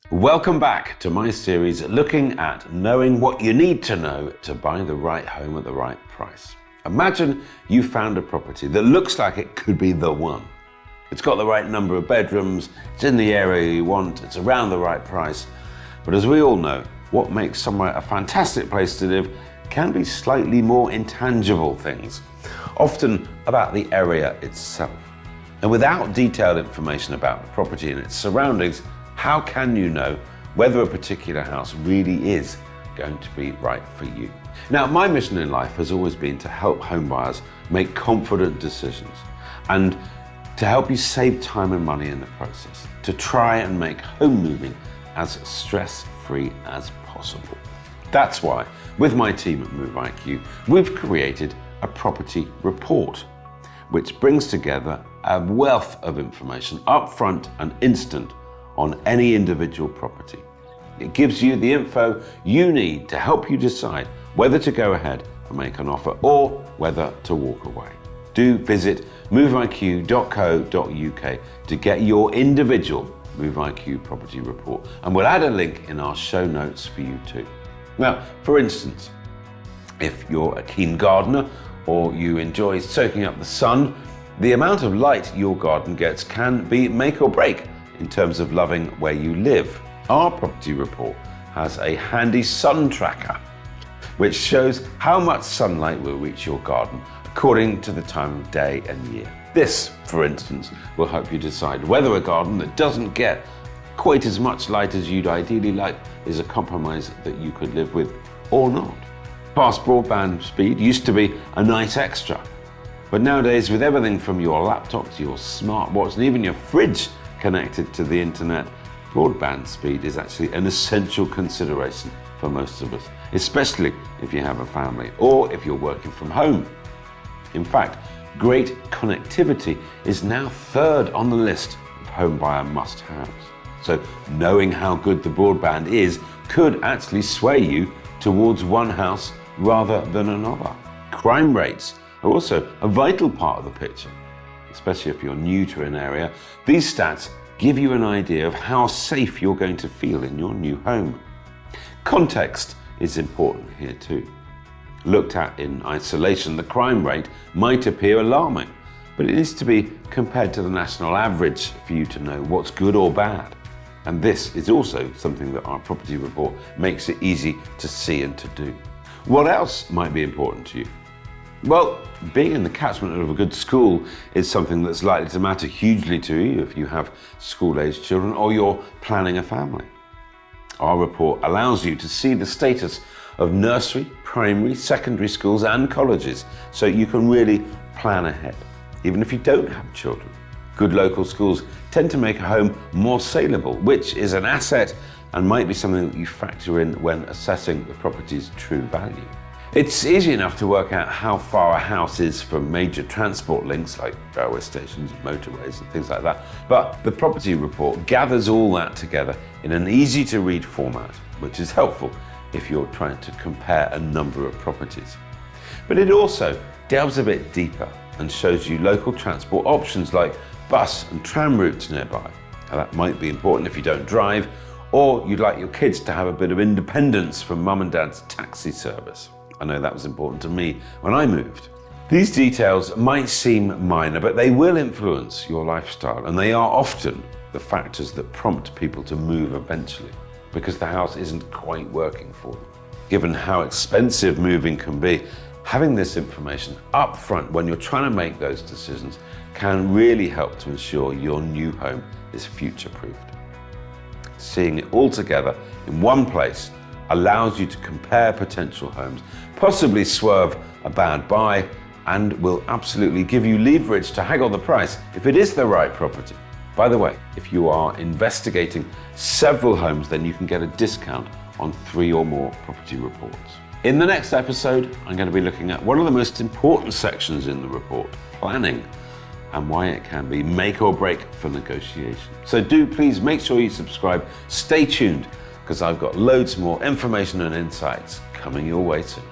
Welcome back to my series looking at knowing what you need to know to buy the right home at the right price. Imagine you found a property that looks like it could be the one. It's got the right number of bedrooms, it's in the area you want, it's around the right price. But as we all know, what makes somewhere a fantastic place to live can be slightly more intangible things, often about the area itself. And without detailed information about the property and its surroundings, how can you know whether a particular house really is going to be right for you? Now, my mission in life has always been to help home buyers make confident decisions and to help you save time and money in the process, to try and make home moving as stress-free as possible. That's why, with my team at Move IQ, we've created a property report, which brings together a wealth of information upfront and instant on any individual property. It gives you the info you need to help you decide whether to go ahead and make an offer or whether to walk away. Do visit moveiq.co.uk to get your individual Move IQ property report, and we'll add a link in our show notes for you too. Now, for instance, if you're a keen gardener or you enjoy soaking up the sun, the amount of light your garden gets can be make or break in terms of loving where you live. Our property report has a handy sun tracker, which shows how much sunlight will reach your garden according to the time of day and year. This, for instance, will help you decide whether a garden that doesn't get quite as much light as you'd ideally like is a compromise that you could live with or not. Fast broadband speed used to be a nice extra, but nowadays, with everything from your laptop to your smartwatch and even your fridge connected to the internet, broadband speed is actually an essential consideration for most of us, especially if you have a family or if you're working from home. In fact, great connectivity is now third on the list of home buyer must-haves. So knowing how good the broadband is could actually sway you towards one house rather than another. Crime rates are also a vital part of the picture, especially if you're new to an area. These stats give you an idea of how safe you're going to feel in your new home. Context is important here too. Looked at in isolation, the crime rate might appear alarming, but it needs to be compared to the national average for you to know what's good or bad. And this is also something that our property report makes it easy to see and to do. What else might be important to you? Well, being in the catchment of a good school is something that's likely to matter hugely to you if you have school-aged children or you're planning a family. Our report allows you to see the status of nursery, primary, secondary schools and colleges, so you can really plan ahead, even if you don't have children. Good local schools tend to make a home more saleable, which is an asset and might be something that you factor in when assessing the property's true value. It's easy enough to work out how far a house is from major transport links like railway stations, motorways and things like that, but the property report gathers all that together in an easy to read format, which is helpful if you're trying to compare a number of properties. But it also delves a bit deeper and shows you local transport options like bus and tram routes nearby. Now, that might be important if you don't drive or you'd like your kids to have a bit of independence from mum and dad's taxi service. I know that was important to me when I moved. These details might seem minor, but they will influence your lifestyle, and they are often the factors that prompt people to move eventually, because the house isn't quite working for them. Given how expensive moving can be, having this information up front when you're trying to make those decisions can really help to ensure your new home is future-proofed. Seeing it all together in one place allows you to compare potential homes, possibly swerve a bad buy, and will absolutely give you leverage to haggle the price if it is the right property. By the way, if you are investigating several homes, then you can get a discount on 3 or more property reports. In the next episode, I'm going to be looking at one of the most important sections in the report, planning, and why it can be make or break for negotiation. So do please make sure you subscribe, stay tuned, because I've got loads more information and insights coming your way soon.